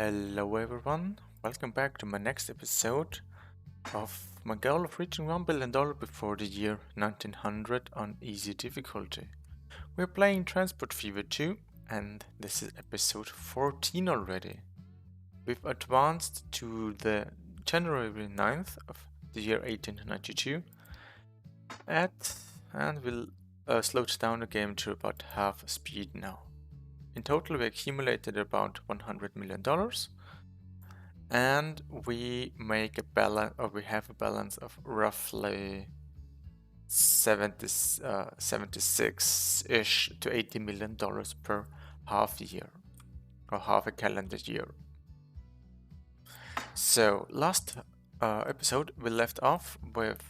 Hello everyone, welcome back to my next episode of my goal of reaching $1 billion before the year 1900 on easy difficulty. We're playing Transport Fever 2 and this is episode 14 already. We've advanced to the January 9th of the year 1892 and we'll slow down the game to about half speed now. In total we accumulated about $100 million. And we make a balance, or we have a balance of roughly 76-ish to $80 million per half year, or half a calendar year. So last episode we left off with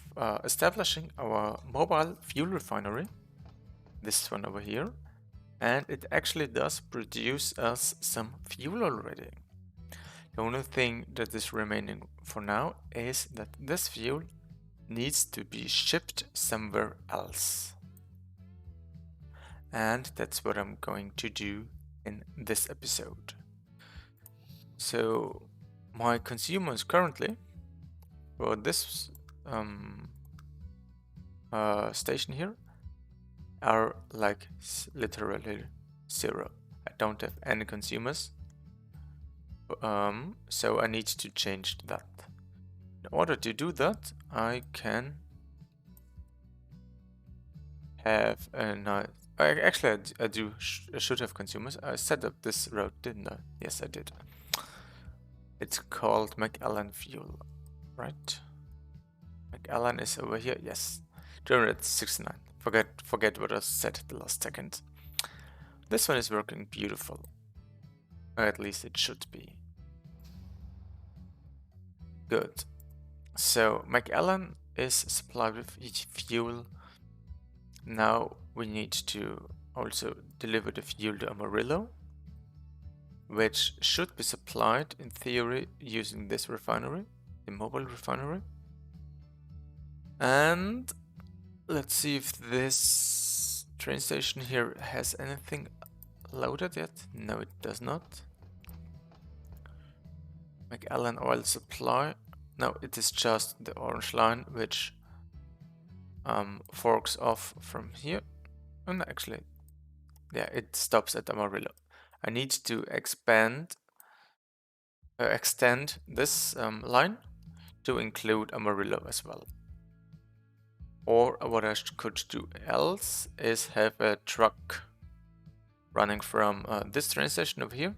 establishing our mobile fuel refinery, this one over here, and it actually does produce us some fuel already. The only thing that is remaining for now is that this fuel needs to be shipped somewhere else. And that's what I'm going to do in this episode. So my consumers currently for this station here are like literally zero. I don't have any consumers. So I need to change that. In order to do that, I can have a nice. Actually, I should have consumers. I set up this route, didn't I? Yes, I did. It's called McAllen Fuel, right? McAllen is over here. Yes, 269. Forget what I said at the last second. This one is working beautiful. Or at least it should be. Good. So McAllen is supplied with fuel. Now we need to also deliver the fuel to Amarillo, which should be supplied in theory using this refinery, the mobile refinery. And let's see if this train station here has anything loaded yet. No, it does not. McAllen oil supply. No, it is just the orange line which forks off from here. And actually, yeah, it stops at Amarillo. I need to extend this line to include Amarillo as well. Or what I could do else is have a truck running from this train station over here,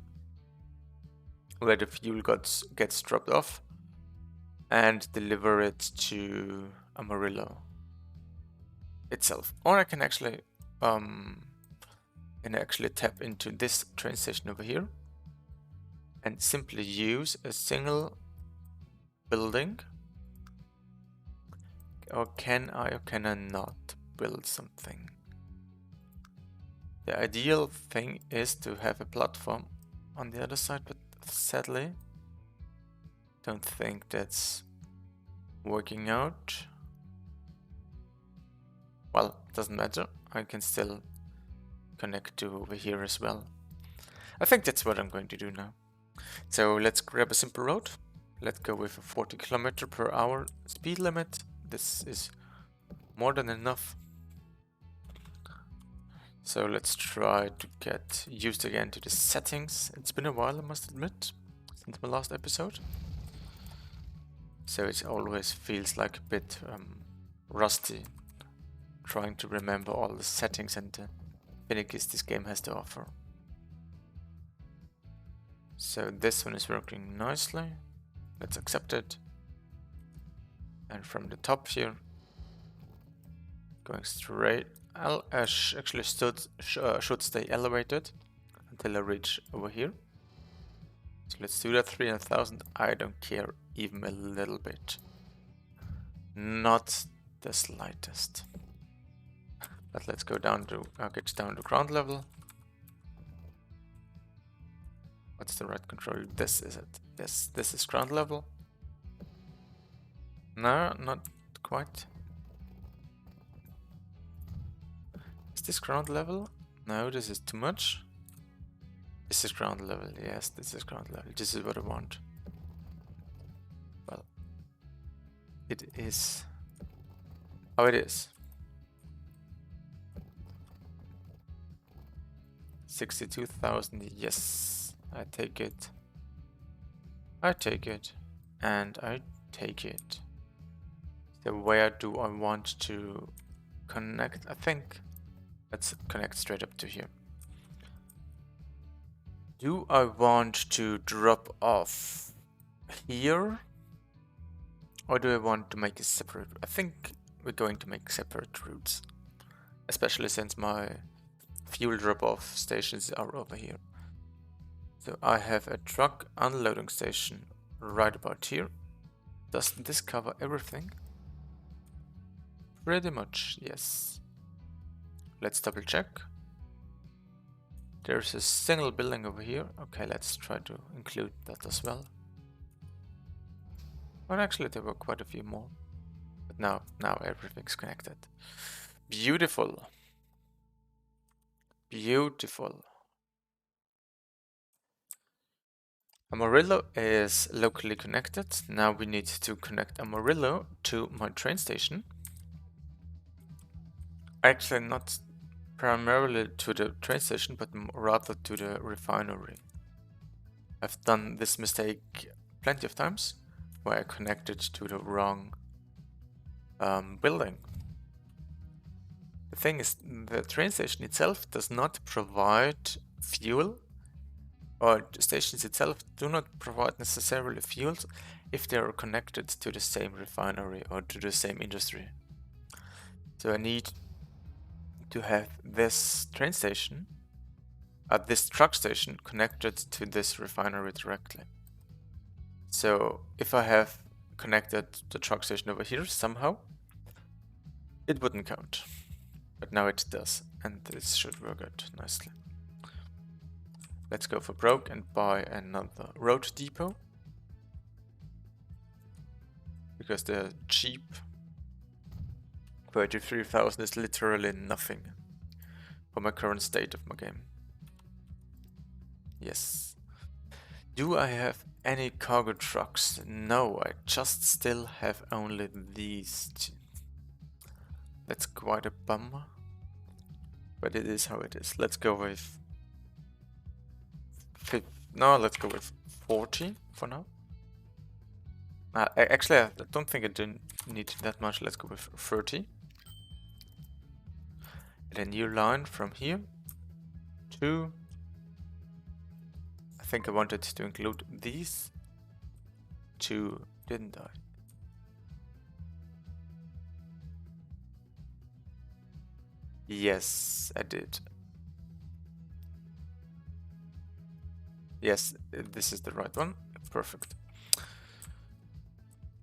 where the fuel gets dropped off, and deliver it to Amarillo itself. Or I can actually tap into this train station over here and simply use a single building. Or can I not build something? The ideal thing is to have a platform on the other side, but sadly don't think that's working out. Well, doesn't matter. I can still connect to over here as well. I think that's what I'm going to do now. So let's grab a simple road. Let's go with a 40 km/h speed limit. This is more than enough. So let's try to get used again to the settings. It's been a while, I must admit, since my last episode. So it always feels like a bit rusty, trying to remember all the settings and the finickies this game has to offer. So this one is working nicely. Let's accept it. And from the top here, going straight, actually should stay elevated until I reach over here. So let's do that 300,000. I don't care even a little bit. Not the slightest. But let's go down to get down to ground level. What's the right control? This is it. Yes, this is ground level. No, not quite. Is this ground level? No, this is too much. This is ground level. Yes, this is ground level. This is what I want. Well, it is how it is. 62,000. Yes, I take it. I take it. And I take it. So where do I want to connect? I think let's connect straight up to here. Do I want to drop off here? Or do I want to make a separate? I think we're going to make separate routes. Especially since my fuel drop-off stations are over here. So I have a truck unloading station right about here. Does this cover everything? Pretty much, yes. Let's double check. There's a single building over here. Okay, let's try to include that as well. Well, actually there were quite a few more. But now everything's connected. Beautiful. Beautiful. Amarillo is locally connected. Now we need to connect Amarillo to my train station. Actually, not primarily to the train station, but rather to the refinery. I've done this mistake plenty of times, where I connected to the wrong building. The thing is, the train station itself does not provide fuel, or the stations itself do not provide necessarily fuels if they are connected to the same refinery or to the same industry. So I need to have this train station, this truck station connected to this refinery directly. So if I have connected the truck station over here somehow, it wouldn't count. But now it does, and this should work out nicely. Let's go for broke and buy another road depot. Because they're cheap. 33,000 is literally nothing for my current state of my game. Yes. Do I have any cargo trucks? No, I just still have only these two. That's quite a bummer. But it is how it is. Let's go with... let's go with 40 for now. Actually, I don't think I didn't need that much. Let's go with 30. And a new line from here to... I think I wanted to include these two, didn't I? Yes, I did. Yes, this is the right one. Perfect.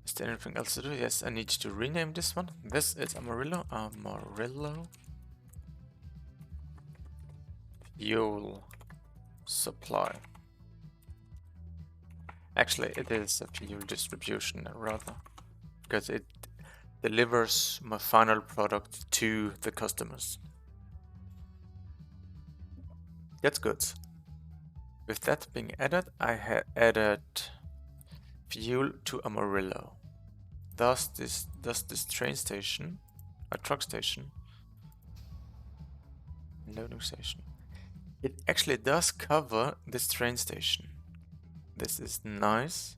Is there anything else to do? Yes, I need to rename this one. This is Amarillo. Amarillo. Fuel supply. Actually, it is a fuel distribution rather, because it delivers my final product to the customers. That's good. With that being added, I had added fuel to Amarillo. Does this train station, a truck station, loading station, it actually does cover this train station. This is nice,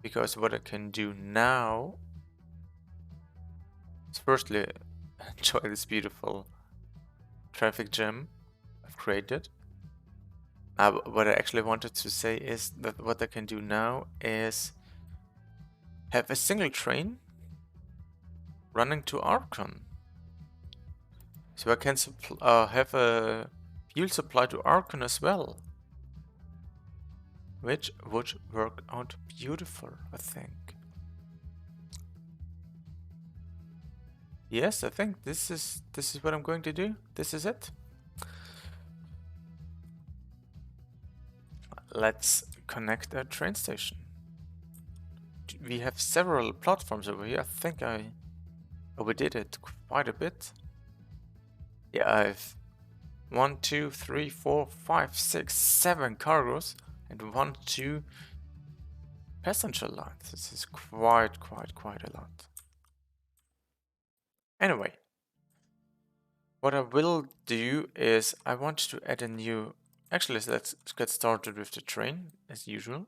because what I can do now is firstly enjoy this beautiful traffic jam I've created. What I actually wanted to say is that what I can do now is have a single train running to Archon. So I can have a fuel supply to Archon as well. Which would work out beautiful, I think. Yes, I think this is what I'm going to do. This is it. Let's connect a train station. We have several platforms over here. I think we did it quite a bit. Yeah, I've 1, 2, 3, 4, 5, 6, 7 cargos and 1, 2 passenger lines. This is quite a lot. Anyway, what I will do is I want to add a new... Actually, let's get started with the train, as usual.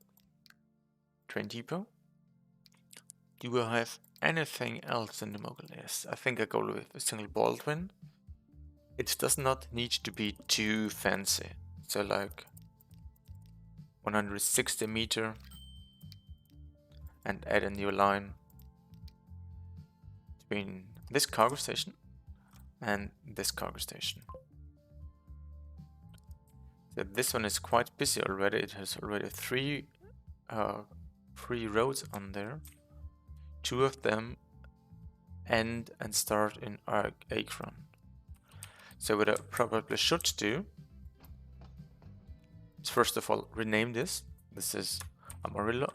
Train depot. Do I have anything else in the mogul? Yes, I think I go with a single Baldwin. It does not need to be too fancy. So like 160 meter and add a new line between this cargo station and this cargo station. So this one is quite busy already. It has already three roads on there. 2 of them end and start in Akron. So what I probably should do is first of all rename this. This is Amarillo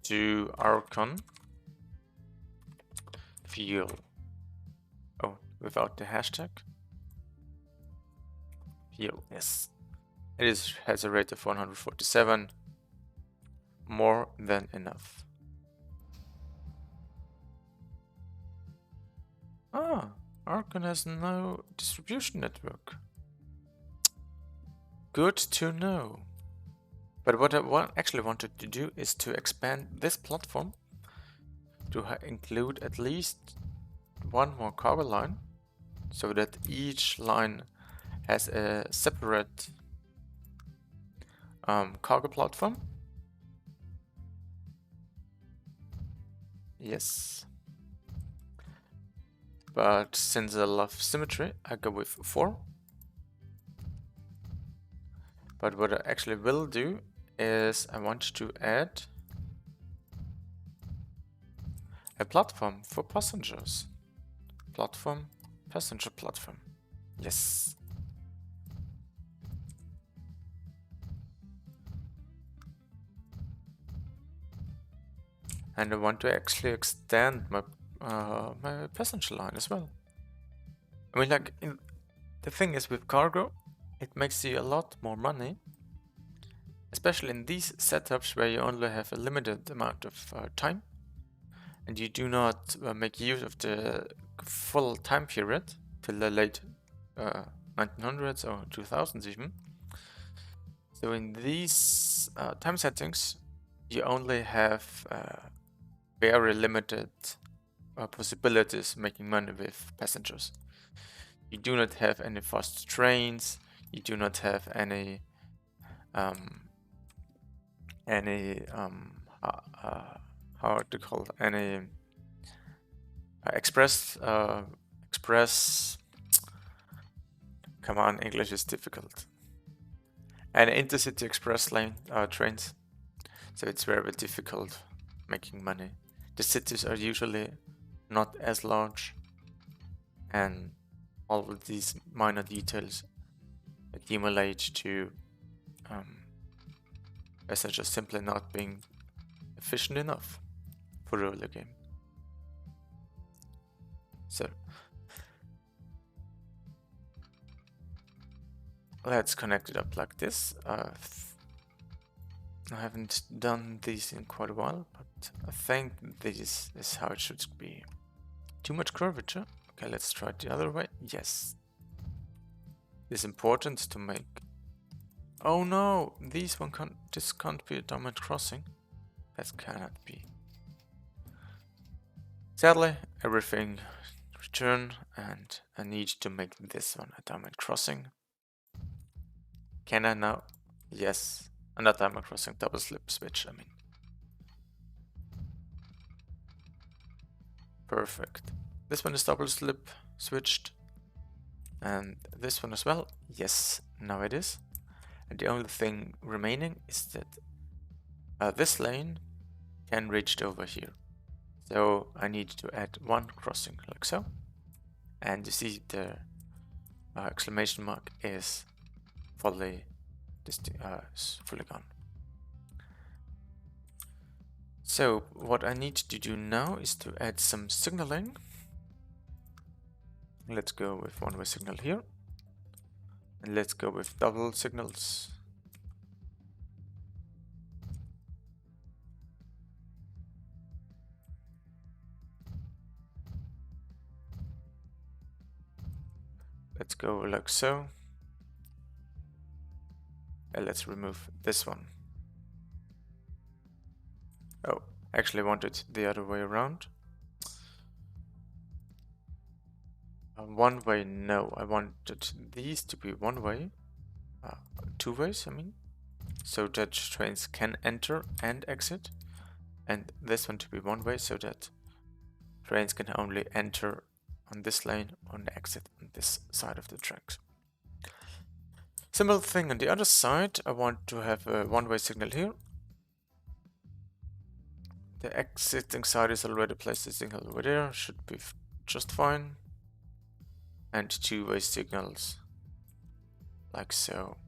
to Archon fuel. Oh, without the hashtag. Fuel, yes. It has a rate of 147. More than enough. Ah, Archon has no distribution network. Good to know. But what I actually wanted to do is to expand this platform to include at least one more cargo line, so that each line has a separate cargo platform. Yes. But since I love symmetry, I go with 4. But what I actually will do is I want to add a platform for passengers. Platform, passenger platform. Yes. And I want to actually extend my my passenger line as well. I mean, like, the thing is with cargo, it makes you a lot more money, especially in these setups where you only have a limited amount of time, and you do not make use of the full time period till the late 1900s or 2000s even. So in these time settings, you only have very limited possibilities making money with passengers. You do not have any fast trains. You do not have any how to call it, any express. Come on, English is difficult. And intercity express lane trains. So it's very difficult making money. The cities are usually not as large, and all of these minor details accumulate to passengers simply not being efficient enough for the early game. So let's connect it up like this. I haven't done these in quite a while, but I think this is how it should be. Too much curvature? Okay, let's try it the other way. Yes. It's important to make... Oh no! This can't be a diamond crossing. That cannot be. Sadly, everything return, and I need to make this one a diamond crossing. Can I now? Yes. Not diamond crossing, double slip switch, I mean. Perfect. This one is double slip switched. And this one as well. Yes, now it is. And the only thing remaining is that this lane can reach over here. So I need to add one crossing like so. And you see the exclamation mark is fully gone. So what I need to do now is to add some signaling. Let's go with one-way signal here. And let's go with double signals. Let's go like so. And let's remove this one. Oh, actually wanted the other way around. One way, no. I wanted these to be one way. Two ways, I mean. So that trains can enter and exit. And this one to be one way so that trains can only enter on this lane and exit on this side of the tracks. Similar thing on the other side. I want to have a one-way signal here. The exiting side is already placed a signal over there, should be just fine. And two-way signals, like so.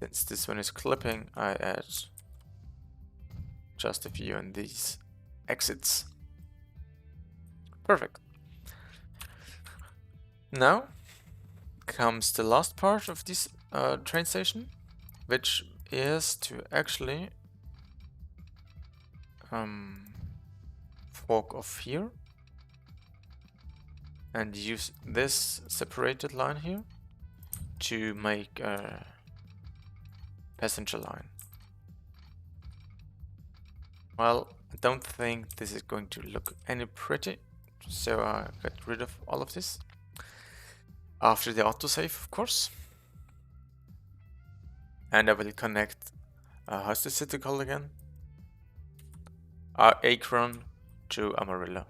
Since this one is clipping, I add just a few on these exits. Perfect. Now comes the last part of this train station, which is to actually fork off here and use this separated line here to make a passenger line. Well, I don't think this is going to look any pretty, so I got rid of all of this. After the autosave, of course. And I will connect, how's the city called again? Akron to Amarillo.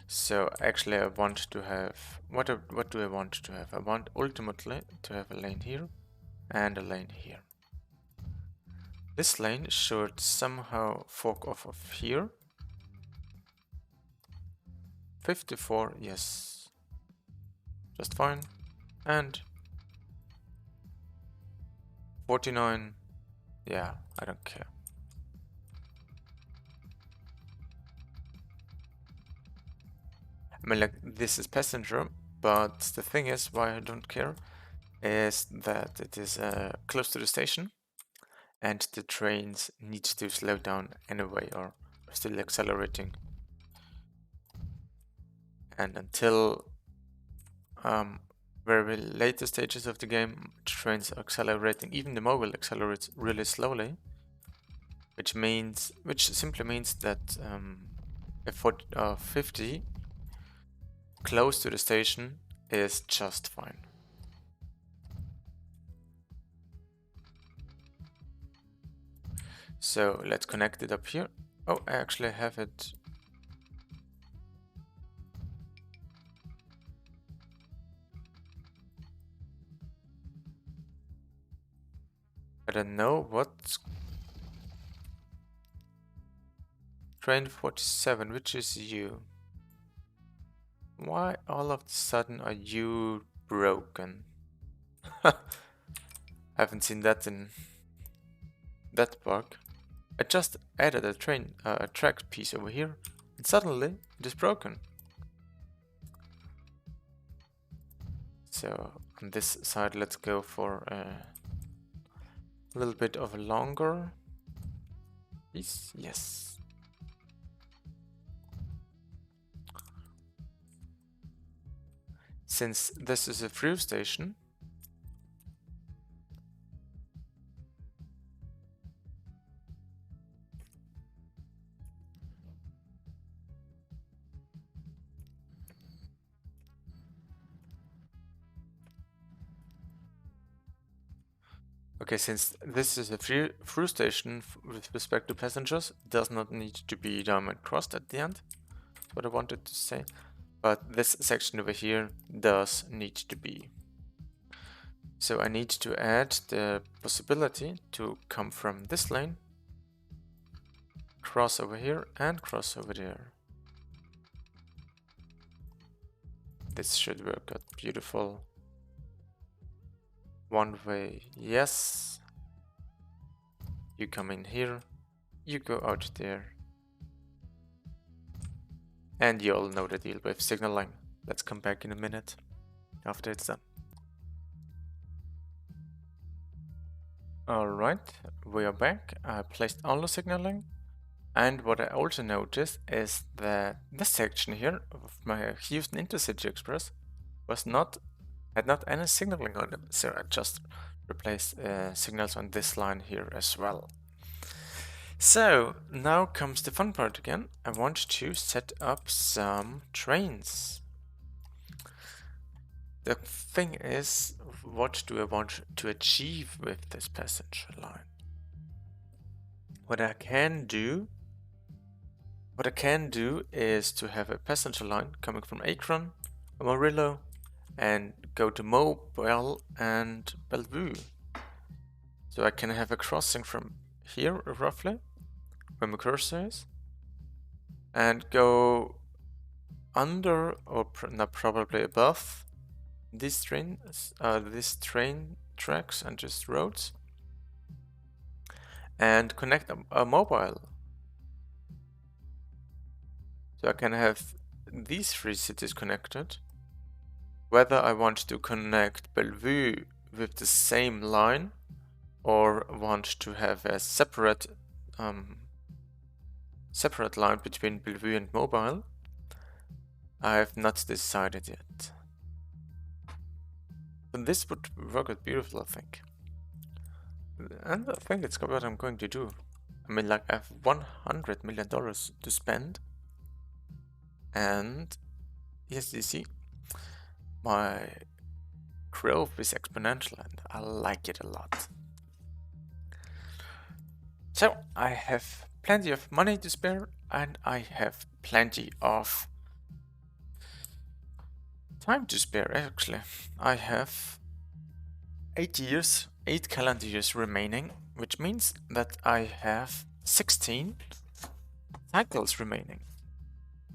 So actually I want to have, what do I want to have? I want ultimately to have a lane here and a lane here. This lane should somehow fork off of here. 54, yes, just fine. And 49, yeah, I don't care. I mean, like, this is passenger, but the thing is, why I don't care is that it is close to the station and the trains need to slow down anyway or are still accelerating. And until very later stages of the game, trains are accelerating. Even the mobile accelerates really slowly, which simply means that a 50 close to the station is just fine. So let's connect it up here. Oh, I actually have it. I don't know what. Train 47, which is you? Why all of a sudden are you broken? Haven't seen that in that bug. I just added a track piece over here, and suddenly it is broken. So on this side, let's go for a little bit of a longer piece. Yes. Since this is a through station, okay, since this is a through station with respect to passengers, it does not need to be diamond crossed at the end. That's what I wanted to say. But this section over here does need to be. So I need to add the possibility to come from this lane, cross over here and cross over there. This should work out beautiful. One way, yes. You come in here, you go out there. And you all know the deal with signaling. Let's come back in a minute after it's done. Alright, we are back. I placed all the signaling. And what I also noticed is that this section here of my Houston Intercity Express had not any signaling on them. So I just replaced signals on this line here as well. So now comes the fun part again. I want to set up some trains. The thing is, what do I want to achieve with this passenger line? What I can do is to have a passenger line coming from Akron, Amarillo, and go to Mobile and Bellevue. So I can have a crossing from here, roughly, where my cursor is, and go under, or not probably above, these train tracks and just roads, and connect a mobile. So I can have these three cities connected. Whether I want to connect Bellevue with the same line or want to have a separate line between Bellevue and Mobile, I have not decided yet. But this would work out beautiful, I think. And I think it's what I'm going to do. I mean, like, I have $100 million to spend. And yes, you see, my growth is exponential and I like it a lot. So I have plenty of money to spare and I have plenty of time to spare, actually. I have 8 calendar years remaining, which means that I have 16 cycles remaining.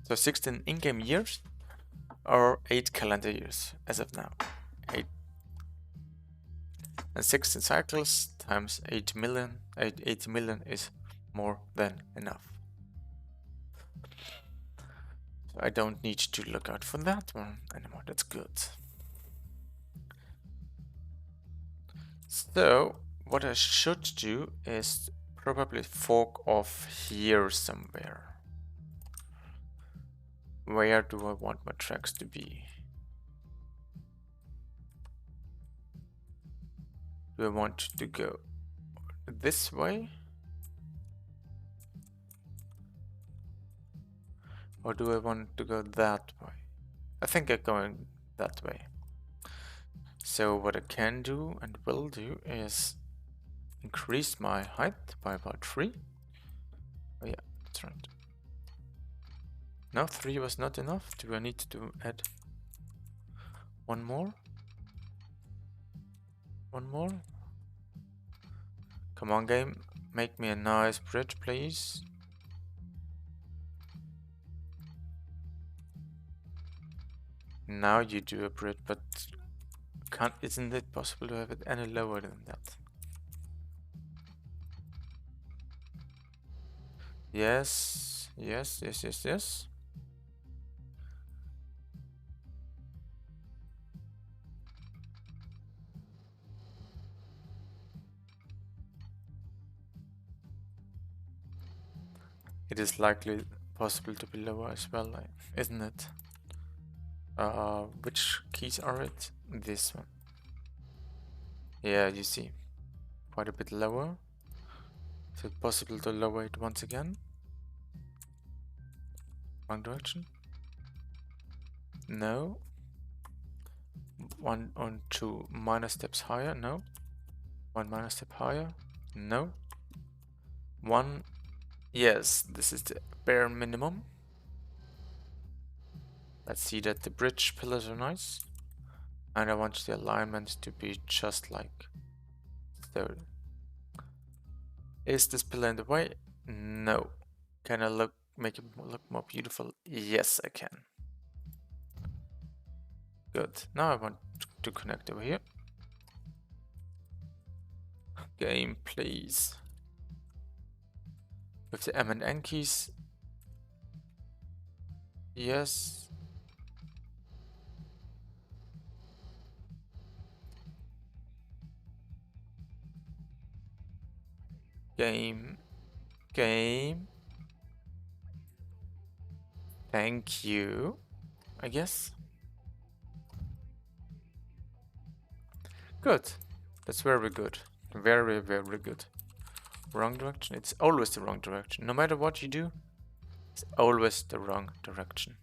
So 16 in-game years or 8 calendar years as of now. 8 and 16 cycles times 80 million is more than enough. So I don't need to look out for that one anymore. That's good. So what I should do is probably fork off here somewhere. Where do I want my tracks to be? Do I want to go this way? Or do I want to go that way? I think I'm going that way. So what I can do and will do is increase my height by about 3. Oh yeah, that's right. No, 3 was not enough. Do I need to add one more? One more? Come on, game. Make me a nice bridge, please. Now you do a bridge, but isn't it possible to have it any lower than that? Yes, yes, yes, yes, yes. It is likely possible to be lower as well, isn't it? Which keys are it? This one. Yeah, you see. Quite a bit lower. Is it possible to lower it once again? Wrong direction? No. 1 or 2 minor steps higher? No. 1 minor step higher? No. 1. Yes, this is the bare minimum. Let's see that the bridge pillars are nice. And I want the alignment to be just like so. Is this pillar in the way? No. Can I make it look more beautiful? Yes, I can. Good. Now I want to connect over here. Game, please. With the M and N keys. Yes. Game. Game. Thank you. I guess. Good. That's very good. Very, very good. Wrong direction. It's always the wrong direction. No matter what you do, it's always the wrong direction.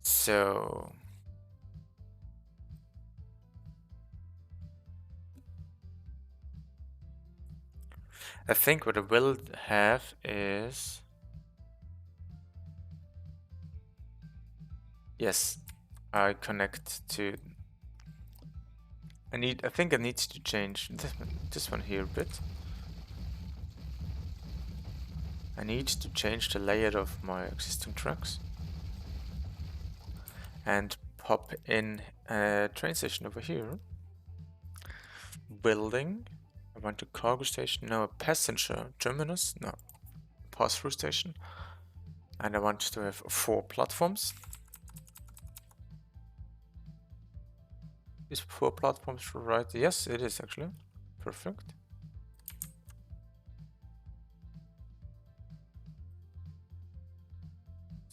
So I think what I will have is, yes, I connect to, I think I need to change this one here a bit. I need to change the layout of my existing tracks and pop in a train station over here. Building. I want a cargo station, no, a passenger terminus, no, pass-through station. And I want to have 4 platforms. Is 4 platforms right? Yes, it is actually. Perfect.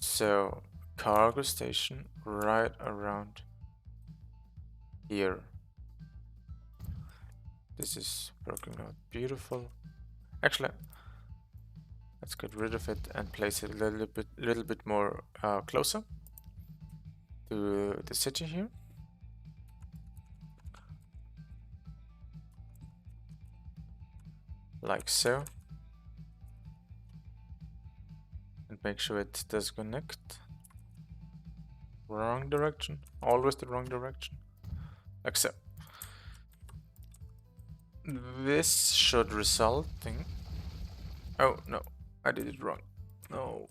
So, cargo station right around here. This is working out beautiful. Actually, let's get rid of it and place it a little bit more closer to the city here. Like so. And make sure it does connect. Wrong direction. Always the wrong direction. Like so. This should result in... Oh, no. I did it wrong. No.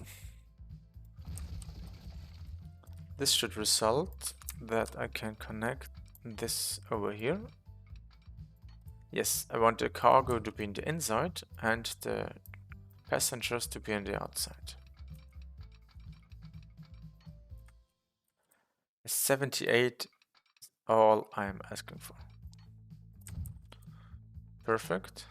This should result that I can connect this over here. Yes, I want the cargo to be in the inside and the passengers to be on the outside. 78 is all I'm asking for. Perfect.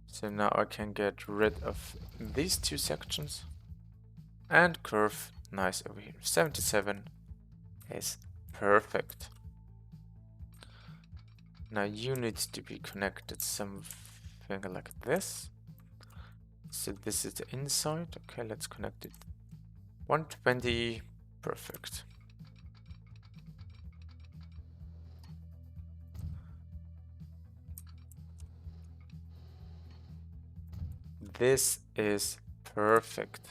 So now I can get rid of these 2 sections and curve nice over here. 77 is perfect. Now you need to be connected something like this. So this is the inside. Okay, let's connect it. 120, perfect. This is perfect.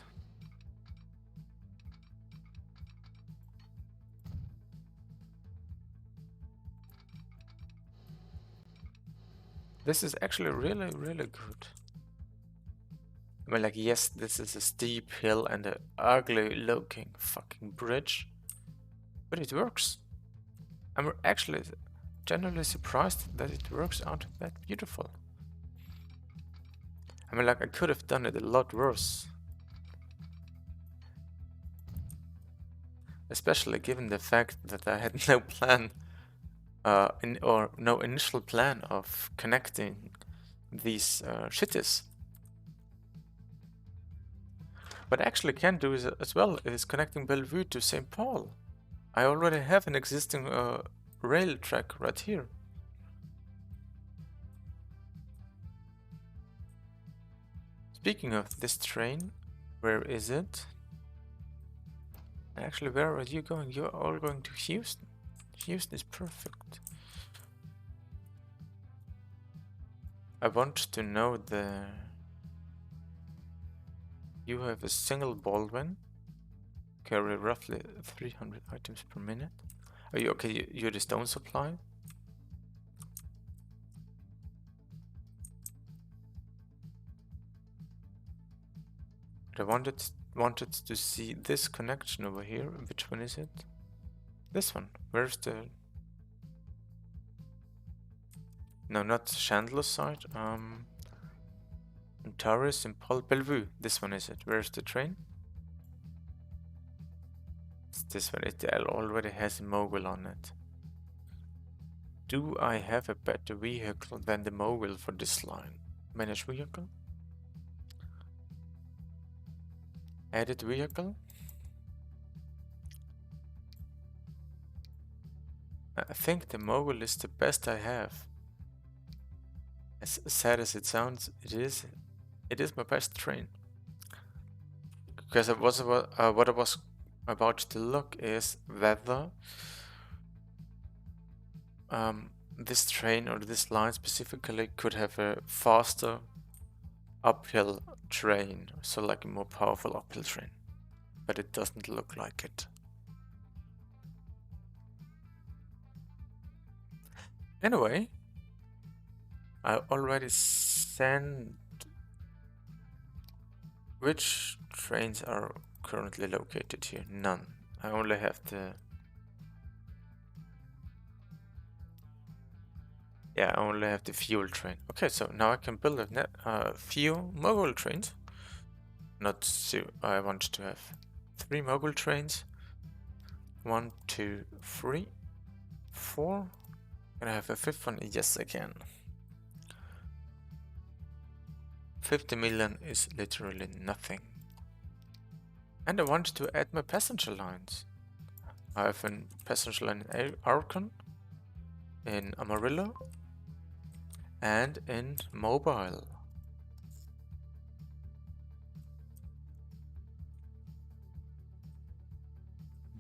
This is actually really, really good. I mean, like, yes, this is a steep hill and an ugly looking fucking bridge, but it works. I'm actually generally surprised that it works out that beautiful. I mean, like, I could have done it a lot worse. Especially given the fact that I had no plan, or no initial plan of connecting these shitties. What I actually can do is, as well is connecting Bellevue to St. Paul. I already have an existing rail track right here. Speaking of this train, where is it? Actually, where are you going? You're all going to Houston. Houston is perfect. I want to know the... You have a single Baldwin. Carry roughly 300 items per minute. Are you okay? You're the stone supply. But I wanted to see this connection over here. Which one is it? This one. Where's the... No, not Chandler's side. Taurus and Paul Bellevue. This one is it. Where's the train? It's this one. It already has a mogul on it. Do I have a better vehicle than the mogul for this line? Manage vehicle? Edit vehicle? I think the mogul is the best I have. As sad as it sounds, it is my best train. Because what I was about to look is whether this train or this line specifically could have a faster uphill train, so like a more powerful uphill train. But it doesn't look like it. Anyway, I already sent... Which trains are currently located here? None. I only have the... Yeah, I only have the fuel train. Okay, so now I can build a few mogul trains. Not two. I want to have 3 mogul trains. 1, 2, 3, 4. Can I have a 5th one? Yes, I can. 50 million is literally nothing. And I want to add my passenger lines. I have a passenger line in Archon, in Amarillo, and in Mobile.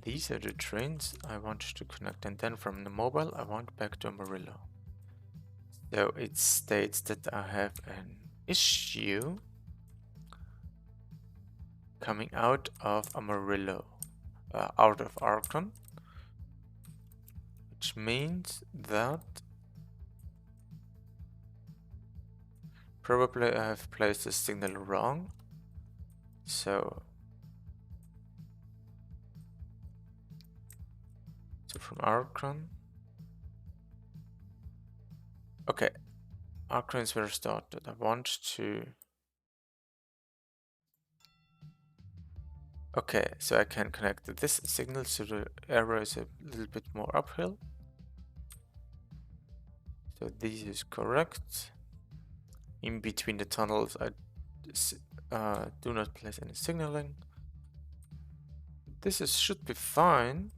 These are the trains I want to connect, and then from the Mobile I want back to Amarillo. So it states that I have an issue coming out of Amarillo, out of Archon, which means that probably I have placed the signal wrong. So from Archon. Okay, Archon is where I started. I want to... Okay, so I can connect this signal so the arrow is a little bit more uphill. So this is correct. In between the tunnels I do not place any signaling. This should be fine.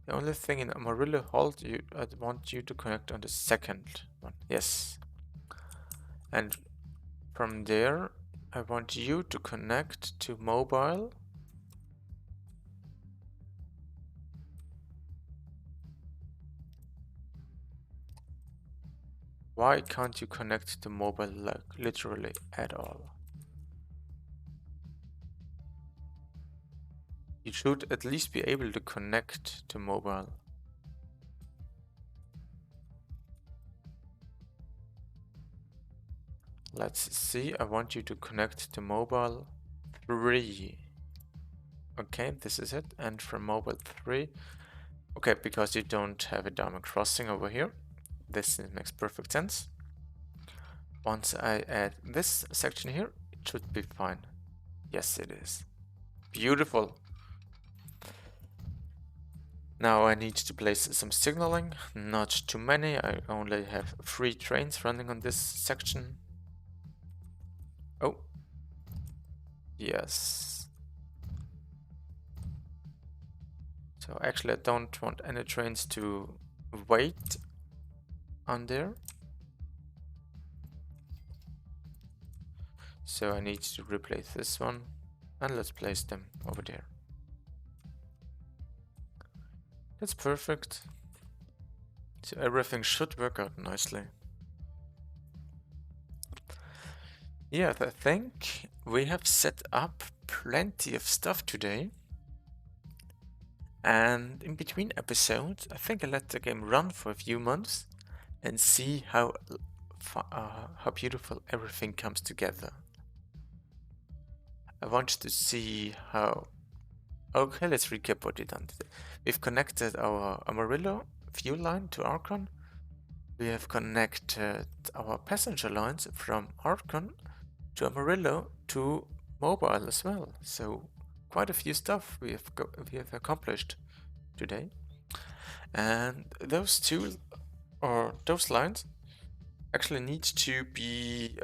The only thing in Amarillo Halt I want you to connect on the 2nd one. Yes. And from there I want you to connect to Mobile. Why can't you connect to Mobile like literally at all? You should at least be able to connect to Mobile. Let's see, I want you to connect to Mobile 3. Okay, this is it. And from Mobile 3, okay, because you don't have a diamond crossing over here, this makes perfect sense. Once I add this section here, it should be fine. Yes, it is. Beautiful. Now I need to place some signaling, not too many. I only have 3 trains running on this section. Oh, yes. So actually I don't want any trains to wait on there. So I need to replace this one, and let's place them over there. That's perfect. So everything should work out nicely. Yeah, I think we have set up plenty of stuff today. And in between episodes, I think I let the game run for a few months and see how beautiful everything comes together. I want to see how. Okay, let's recap what we've done today. We've connected our Amarillo fuel line to Archon. We have connected our passenger lines from Archon to Amarillo to mobile as well. So quite a few stuff we have accomplished today. And those those lines actually need to be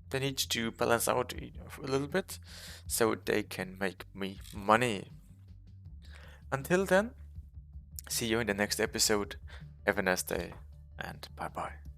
they need to balance out a little bit so they can make me money. Until then, see you in the next episode. Have a nice day and bye bye.